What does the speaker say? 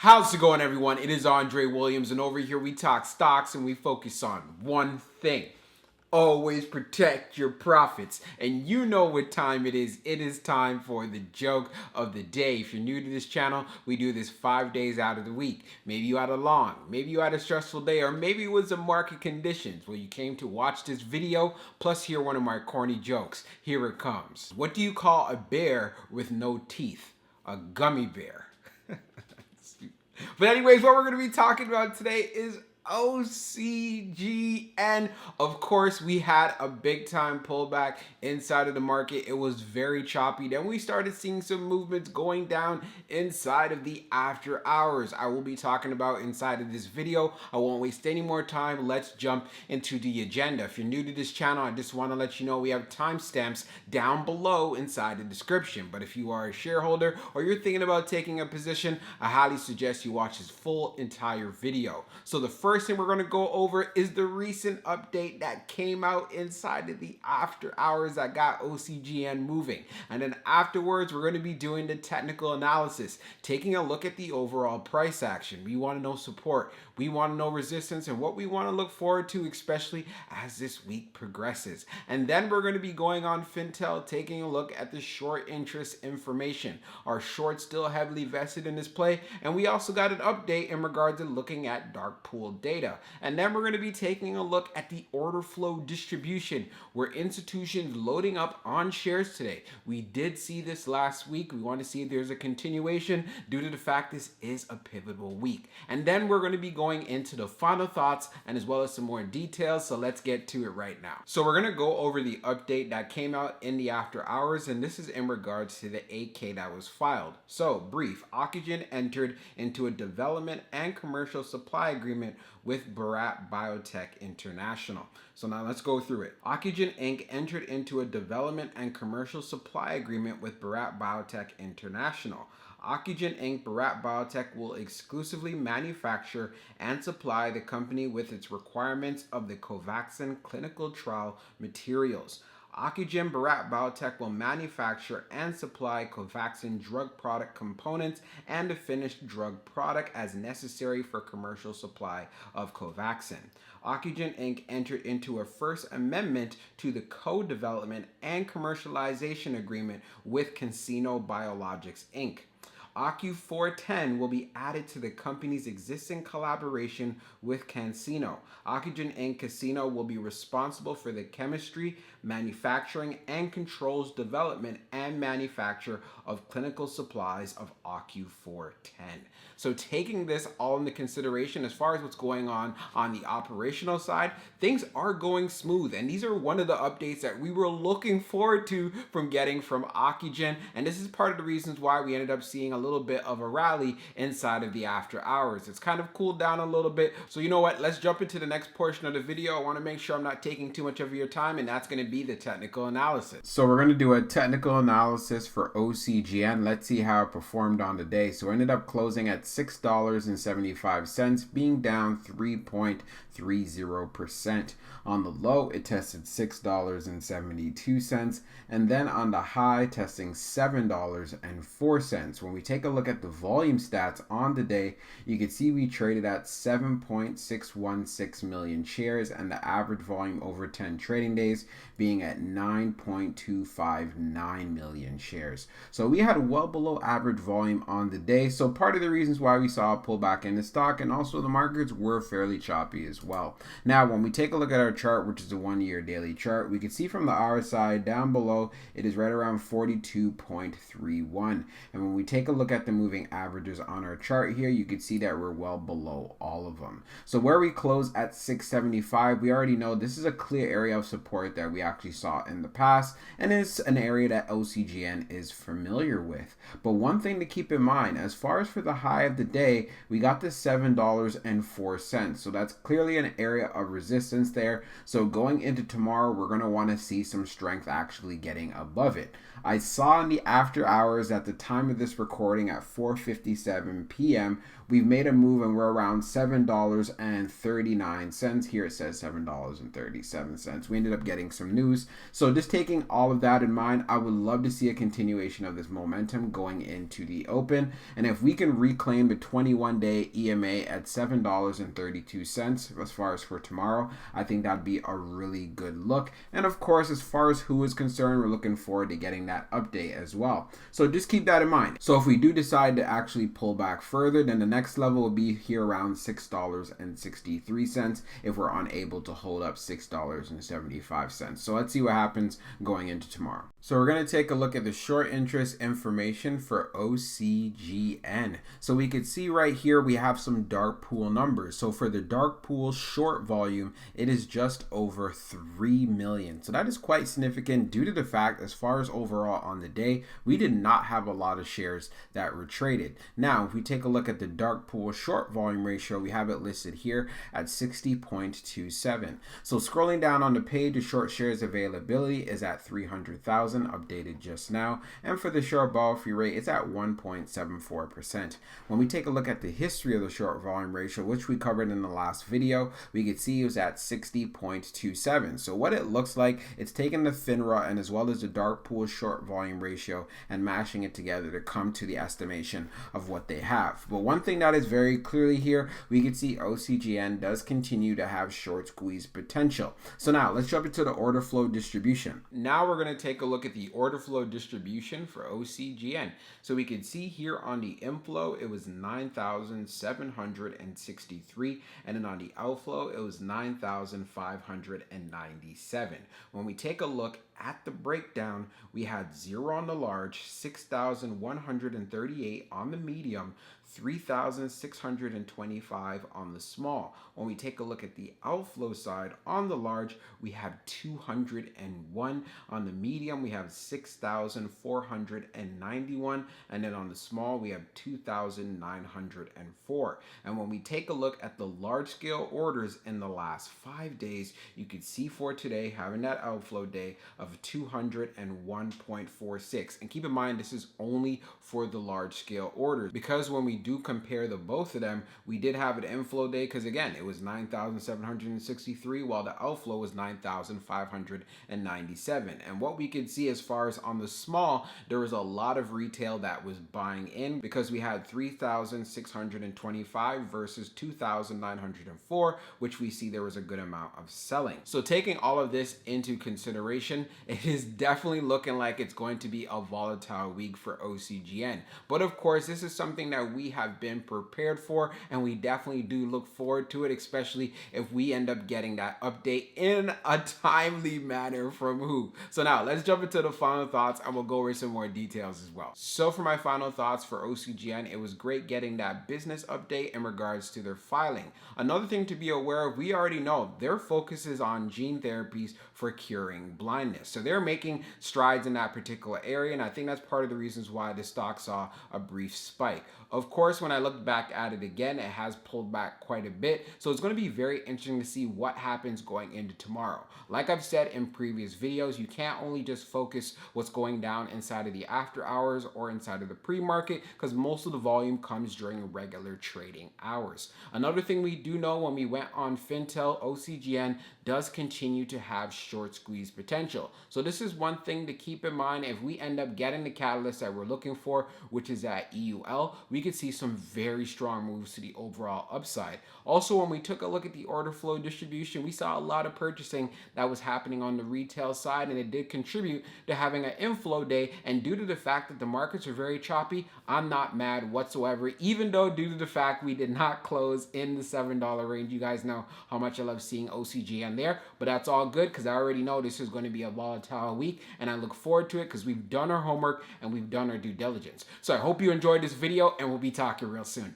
How's it going, everyone? It is Andre Williams, and over here we talk stocks and we focus on one thing. Always protect your profits. And you know what time it is. It is time for the joke of the day. If you're new to this channel, we do this 5 days out of the week. Maybe you had a long, maybe you had a stressful day, or maybe it was the market conditions where you came to watch this video, plus hear one of my corny jokes. Here it comes. What do you call a bear with no teeth? A gummy bear. But anyways, what we're going to be talking about today is OCGN. Of course, we had a big time pullback inside of the market. It was very choppy. Then we started seeing some movements going down inside of the after hours. I will be talking about inside of this video. I won't waste any more time. Let's jump into the agenda. If you're new to this channel, I just want to let you know we have timestamps down below inside the description. But if you are a shareholder or you're thinking about taking a position, I highly suggest you watch this full entire video. So the first thing we're going to go over is the recent update that came out inside of the after hours that got OCGN moving. And then afterwards, we're going to be doing the technical analysis, taking a look at the overall price action. We want to know support, we want to know resistance, and what we want to look forward to, especially as this week progresses. And then we're going to be going on Fintel, taking a look at the short interest information. Are shorts still heavily vested in this play? And we also got an update in regard to looking at dark pool data. And then we're going to be taking a look at the order flow distribution, where institutions loading up on shares today. We did see this last week. We want to see if there's a continuation due to the fact this is a pivotal week. And then we're going to be going into the final thoughts and as well as some more details. So let's get to it right now. So we're going to go over the update that came out in the after hours, and this is in regards to the 8K that was filed. So brief, Ocugen entered into a development and commercial supply agreement with Bharat Biotech International. So now let's go through it. Ocugen Inc. entered into a development and commercial supply agreement with Bharat Biotech International. Ocugen Inc. Bharat Biotech will exclusively manufacture and supply the company with its requirements of the covaxin clinical trial materials. Ocugen Bharat Biotech will manufacture and supply covaxin drug product components and the finished drug product as necessary for commercial supply of covaxin. Ocugen Inc. entered into a first amendment to the co-development and commercialization agreement with Casino Biologics Inc. Ocu410 will be added to the company's existing collaboration with Casino. Ocugen Inc. Casino will be responsible for the chemistry, manufacturing, and controls development and manufacture of clinical supplies of Ocu410. So taking this all into consideration, as far as what's going on the operational side, things are going smooth. And these are one of the updates that we were looking forward to from getting from Ocugen. And this is part of the reasons why we ended up seeing a little bit of a rally inside of the after hours. It's kind of cooled down a little bit. So you know what? Let's jump into the next portion of the video. I want to make sure I'm not taking too much of your time, and that's going to be the technical analysis. So we're going to do a technical analysis for OCGN. Let's see how it performed on the day. So it ended up closing at $6.75, being down 3.30%. On the low, it tested $6.72, and then on the high, testing $7.04. When we take a look at the volume stats on the day, you can see we traded at 7.616 million shares, and the average volume over 10 trading days being at 9.259 million shares. So we had well below average volume on the day. So part of the reasons why we saw a pullback in the stock, and also the markets were fairly choppy as well. Now, when we take a look at our chart, which is a 1-year daily chart, we can see from the RSI down below, it is right around 42.31. And when we take a look at the moving averages on our chart here, you can see that we're well below all of them. So where we close at 675, we already know this is a clear area of support that we actually saw in the past, and it's an area that OCGN is familiar with. But one thing to keep in mind, as far as for the high of the day, we got to $7.04. So that's clearly an area of resistance there. So going into tomorrow, we're going to want to see some strength actually getting above it. I saw in the after hours at the time of this recording recording at 4:57 p.m. We've made a move and we're around $7.39. Here it says $7.37. We ended up getting some news. So just taking all of that in mind, I would love to see a continuation of this momentum going into the open. And if we can reclaim the 21-day EMA at $7.32 as far as for tomorrow, I think that'd be a really good look. And of course, as far as who is concerned, we're looking forward to getting that update as well. So just keep that in mind. So if we do decide to actually pull back further, then the next level will be here around $6.63 if we're unable to hold up $6.75. So let's see what happens going into tomorrow. So we're going to take a look at the short interest information for OCGN. So we could see right here we have some dark pool numbers. So for the dark pool short volume, it is just over 3 million. So that is quite significant due to the fact, as far as overall on the day, we did not have a lot of shares that were traded. Now, if we take a look at the dark pool short volume ratio, we have it listed here at 60.27. So scrolling down on the page, the short shares availability is at 300,000, updated just now. And for the short borrow fee rate, it's at 1.74%. When we take a look at the history of the short volume ratio, which we covered in the last video, we could see it was at 60.27. So what it looks like, it's taking the FINRA and as well as the dark pool short volume ratio and mashing it together to come to the estimation of what they have. But one thing that is very clearly here, we can see OCGN does continue to have short squeeze potential. So now let's jump into the order flow distribution. Now we're going to take a look at the order flow distribution for OCGN. So we can see here on the inflow, it was 9,763, and then on the outflow, it was 9,597. When we take a look at the breakdown, we had 0 on the large, 6,138 on the medium, 3,625 on the small. When we take a look at the outflow side, on the large, we have 201. On the medium, we have 6,491. And then on the small, we have 2,904. And when we take a look at the large scale orders in the last 5 days, you can see for today having that outflow day of 201.46. And keep in mind, this is only for the large scale orders, because when we do compare the both of them, we did have an inflow day because again, it was 9,763 while the outflow was 9,597. And what we can see as far as on the small, there was a lot of retail that was buying in because we had 3,625 versus 2,904, which we see there was a good amount of selling. So taking all of this into consideration, it is definitely looking like it's going to be a volatile week for OCGN. But of course, this is something that we have been prepared for, and we definitely do look forward to it, especially if we end up getting that update in a timely manner from who. So now let's jump into the final thoughts and we'll go over some more details as well. So for my final thoughts for OCGN, it was great getting that business update in regards to their filing. Another thing to be aware of, we already know their focus is on gene therapies for curing blindness. So they're making strides in that particular area, and I think that's part of the reasons why the stock saw a brief spike. Of course, when I look back at it again, it has pulled back quite a bit. So it's going to be very interesting to see what happens going into tomorrow. Like I've said in previous videos, you can't only just focus what's going down inside of the after hours or inside of the pre-market, because most of the volume comes during regular trading hours. Another thing we do know, when we went on Fintel, OCGN does continue to have short squeeze potential. So this is one thing to keep in mind. If we end up getting the catalyst that we're looking for, which is at EUL, we could see some very strong moves to the overall upside. Also, when we took a look at the order flow distribution, we saw a lot of purchasing that was happening on the retail side, and it did contribute to having an inflow day. And due to the fact that the markets are very choppy, I'm not mad whatsoever, even though due to the fact we did not close in the $7 range. You guys know how much I love seeing OCGN there, but that's all good because I already know this is going to be a volatile week, and I look forward to it because we've done our homework and we've done our due diligence. So I hope you enjoyed this video, and we'll be talking real soon.